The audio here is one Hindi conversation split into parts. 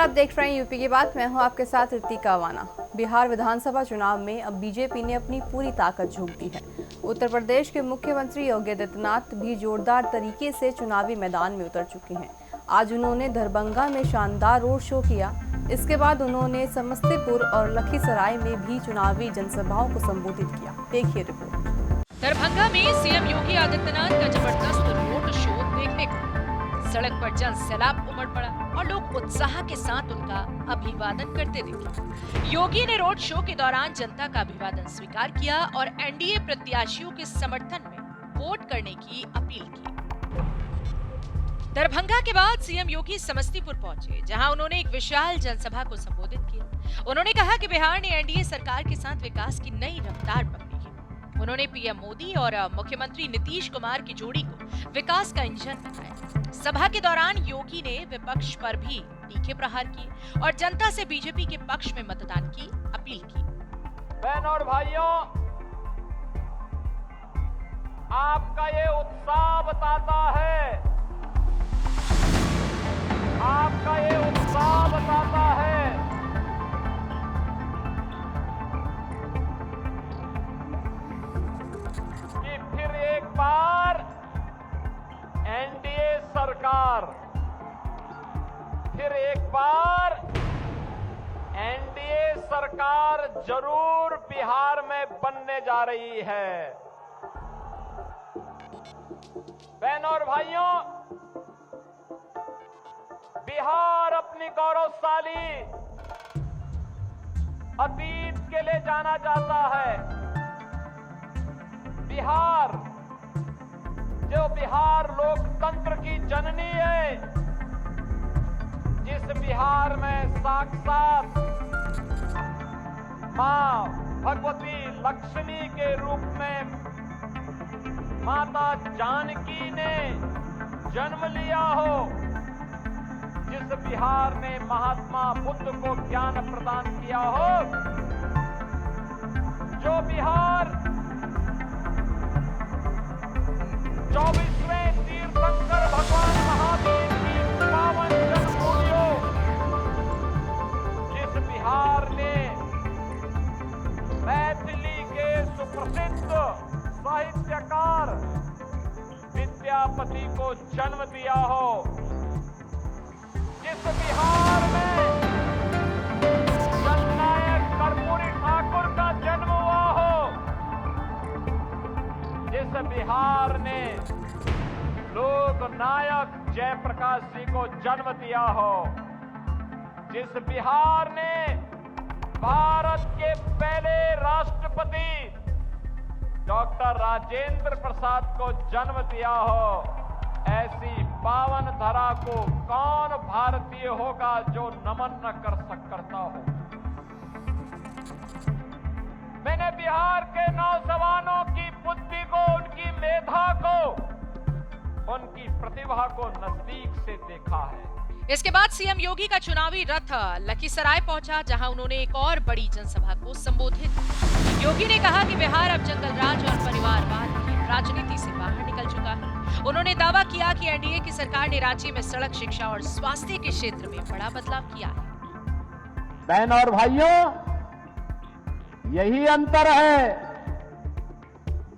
आप देख रहे हैं यूपी की बात। मैं हूं आपके साथ ऋतिका अवाना। बिहार विधानसभा चुनाव में अब बीजेपी ने अपनी पूरी ताकत झोंक दी है। उत्तर प्रदेश के मुख्यमंत्री योगी आदित्यनाथ भी जोरदार तरीके से चुनावी मैदान में उतर चुके हैं। आज उन्होंने दरभंगा में शानदार रोड शो किया। इसके बाद उन्होंने समस्तीपुर और लखीसराय में भी चुनावी जनसभाओं को संबोधित किया। देखिए रिपोर्ट। दरभंगा में सीएम योगी आदित्यनाथ का जबरदस्त रोड शो देखने को सड़क पर जन सैलाब उमड़ पड़ा और लोग उत्साह के साथ उनका अभिवादन करते दिखे। योगी ने रोड शो के दौरान जनता का अभिवादन स्वीकार किया और एनडीए प्रत्याशियों के समर्थन में वोट करने की अपील की। दरभंगा के बाद सीएम योगी समस्तीपुर पहुंचे, जहां उन्होंने एक विशाल जनसभा को संबोधित किया। उन्होंने कहा कि बिहार ने एनडीए सरकार के साथ विकास की नई रफ्तार पकड़ी है। उन्होंने पीएम मोदी और मुख्यमंत्री नीतीश कुमार की जोड़ी को विकास का इंजन बताया। सभा के दौरान योगी ने विपक्ष पर भी तीखे प्रहार किए और जनता से बीजेपी के पक्ष में मतदान की अपील की। बहनों और भाइयों, आपका ये उत्साह बताता है, आपका ये उत्साह बताता है कि फिर एक बार एनडीए सरकार, फिर एक बार एनडीए सरकार जरूर बिहार में बनने जा रही है। बहनों और भाइयों, बिहार अपनी गौरवशाली अतीत के लिए जाना जाता है। बिहार, जो बिहार लोकतंत्र की जननी है, जिस बिहार में साक्षात मां भगवती लक्ष्मी के रूप में माता जानकी ने जन्म लिया हो, जिस बिहार ने महात्मा बुद्ध को ज्ञान प्रदान किया हो, जो बिहार 24वें तीर्थंकर भगवान महावीर की पावन जन्मभूमि हो, जिस बिहार ने मैथिली के सुप्रसिद्ध साहित्यकार विद्यापति को जन्म दिया हो, जिस बिहार में जननायक कर्पूरी ठाकुर का जन्म हुआ हो, जिस बिहार ने लोक नायक जयप्रकाश जी को जन्म दिया हो, जिस बिहार ने भारत के पहले राष्ट्रपति डॉक्टर राजेंद्र प्रसाद को जन्म दिया हो, ऐसी पावन धरा को कौन भारतीय होगा जो नमन न करता हो। मैंने बिहार के नौजवानों की बुद्धि को, उनकी मेधा को, उनकी प्रतिभा को नजदीक से देखा है। इसके बाद सीएम योगी का चुनावी रथ लखीसराय पहुंचा, जहां उन्होंने एक और बड़ी जनसभा को संबोधित किया। योगी ने कहा कि बिहार अब जंगल राज और परिवारवाद की राजनीति से बाहर निकल चुका है। उन्होंने दावा किया कि एनडीए की सरकार ने राज्य में सड़क, शिक्षा और स्वास्थ्य के क्षेत्र में बड़ा बदलाव किया है। बहनों और भाइयों, यही अंतर है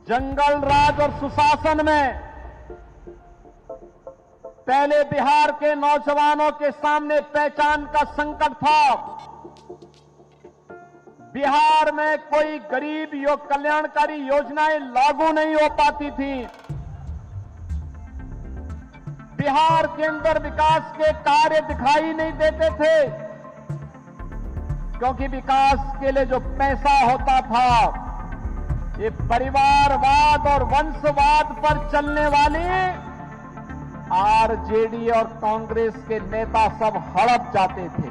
जंगल राज और सुशासन में। पहले बिहार के नौजवानों के सामने पहचान का संकट था। बिहार में कोई गरीब कल्याणकारी योजनाएं लागू नहीं हो पाती थी। बिहार के अंदर विकास के कार्य दिखाई नहीं देते थे, क्योंकि विकास के लिए जो पैसा होता था, ये परिवारवाद और वंशवाद पर चलने वाली आरजेडी और कांग्रेस के नेता सब हड़प जाते थे,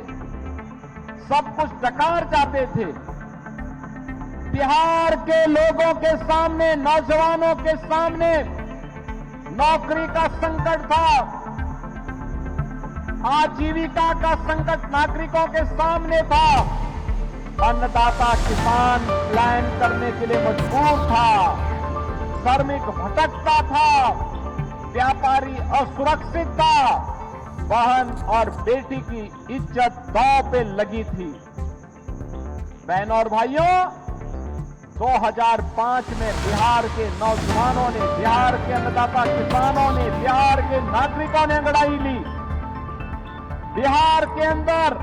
सब कुछ डकार जाते थे। बिहार के लोगों के सामने, नौजवानों के सामने नौकरी का संकट था, आजीविका का संकट नागरिकों के सामने था। अन्नदाता किसान पलायन करने के लिए मजबूर था, श्रमिक भटकता था, व्यापारी असुरक्षित था। बहन और बेटी की इज्जत दांव पे लगी थी। बहनों और भाइयों, 2005 में बिहार के नौजवानों ने, बिहार के अन्नदाता किसानों ने, बिहार के नागरिकों ने अंगड़ाई ली। बिहार के अंदर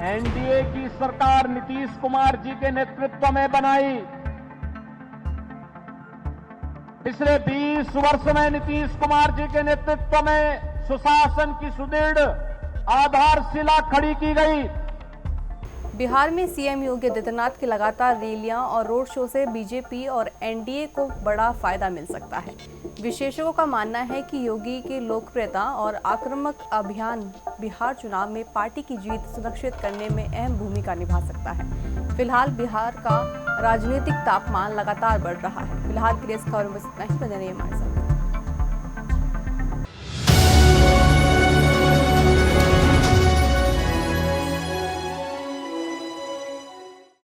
एनडीए की सरकार नीतीश कुमार जी के नेतृत्व में बनाई। पिछले 20 वर्ष में नीतीश कुमार जी के नेतृत्व में सुशासन की सुदृढ़ आधारशिला खड़ी की गई। बिहार में सीएम योगी आदित्यनाथ की लगातार रैलियां और रोड शो से बीजेपी और एनडीए को बड़ा फायदा मिल सकता है। विशेषज्ञों का मानना है कि योगी की लोकप्रियता और आक्रामक अभियान बिहार चुनाव में पार्टी की जीत सुनिश्चित करने में अहम भूमिका निभा सकता है। फिलहाल बिहार का राजनीतिक तापमान लगातार बढ़ रहा है। फिलहाल के लिए इस खबर में बस इतना ही। बने रहिए हमारे साथ।